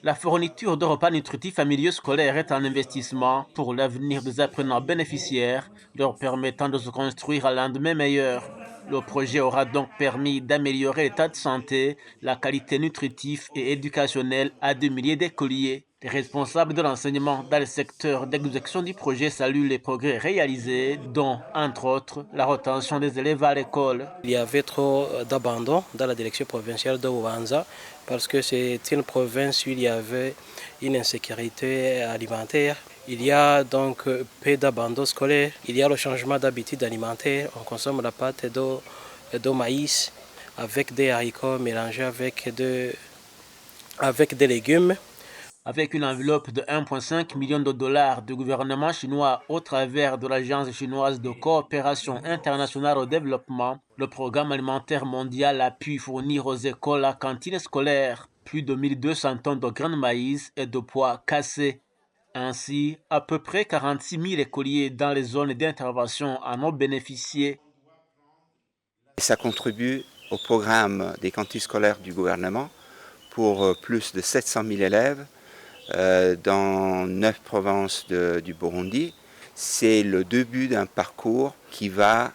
La fourniture de repas nutritifs en milieu scolaire est un investissement pour l'avenir des apprenants bénéficiaires, leur permettant de se construire un lendemain meilleur. Le projet aura donc permis d'améliorer l'état de santé, la qualité nutritive et éducationnelle à des milliers d'écoliers. Les responsables de l'enseignement dans le secteur d'exécution du projet saluent les progrès réalisés, dont, entre autres, la retention des élèves à l'école. Il y avait trop d'abandon dans la direction provinciale de Ouanza parce que c'est une province où il y avait une insécurité alimentaire. Il y a donc peu d'abandon scolaire. Il y a le changement d'habitude alimentaire. On consomme la pâte de maïs avec des haricots mélangés avec des légumes. Avec une enveloppe de 1,5 million de dollars du gouvernement chinois au travers de l'Agence chinoise de coopération internationale au développement, le programme alimentaire mondial a pu fournir aux écoles à cantine scolaire plus de 1200 tonnes de grains de maïs et de pois cassés. Ainsi, à peu près 46 000 écoliers dans les zones d'intervention en ont bénéficié. Ça contribue au programme des cantines scolaires du gouvernement pour plus de 700 000 élèves dans 9 provinces du Burundi. C'est le début d'un parcours qui va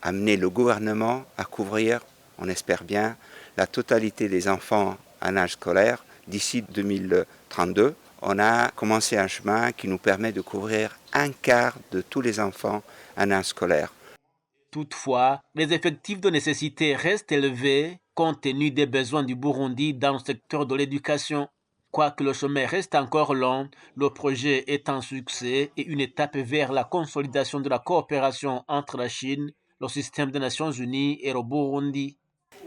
amener le gouvernement à couvrir, on espère bien, la totalité des enfants en âge scolaire d'ici 2032. On a commencé un chemin qui nous permet de couvrir un quart de tous les enfants en âge scolaire. Toutefois, les effectifs de nécessité restent élevés compte tenu des besoins du Burundi dans le secteur de l'éducation. Quoique le chemin reste encore long, le projet est un succès et une étape vers la consolidation de la coopération entre la Chine, le système des Nations Unies et le Burundi.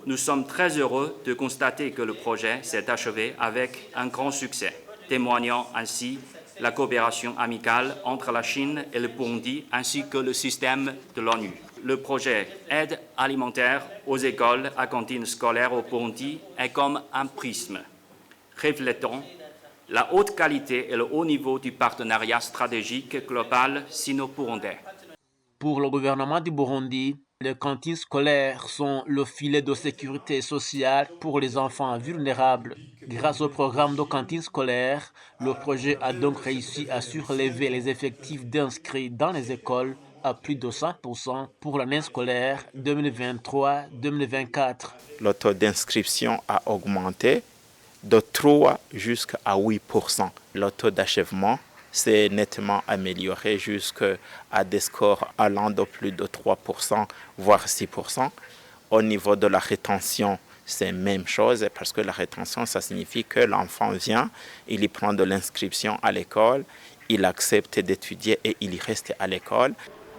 Nous sommes très heureux de constater que le projet s'est achevé avec un grand succès, témoignant ainsi la coopération amicale entre la Chine et le Burundi ainsi que le système de l'ONU. Le projet Aide alimentaire aux écoles à cantine scolaire au Burundi est comme un prisme, reflétant la haute qualité et le haut niveau du partenariat stratégique global sino-burundais. Pour le gouvernement du Burundi, les cantines scolaires sont le filet de sécurité sociale pour les enfants vulnérables. Grâce au programme de cantines scolaires, le projet a donc réussi à surélever les effectifs d'inscrits dans les écoles à plus de 100% pour l'année scolaire 2023-2024. Le taux d'inscription a augmenté de 3 jusqu'à 8%. Le taux d'achèvement s'est nettement amélioré jusqu'à des scores allant de plus de 3%, voire 6%. Au niveau de la rétention, c'est la même chose parce que la rétention, ça signifie que l'enfant vient, il y prend de l'inscription à l'école, il accepte d'étudier et il y reste à l'école.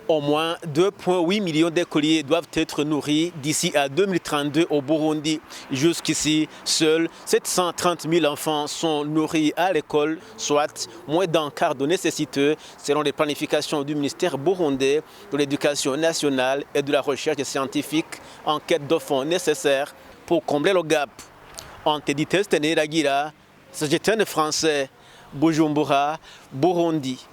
Au moins 2,8 millions d'écoliers doivent être nourris d'ici à 2032 au Burundi. Jusqu'ici, seuls 730 000 enfants sont nourris à l'école, soit moins d'un quart de nécessiteux, selon les planifications du ministère burundais de l'Éducation nationale et de la recherche scientifique en quête de fonds nécessaires pour combler le gap. Antedites Teneragira, Sagitane français, Bujumbura, Burundi.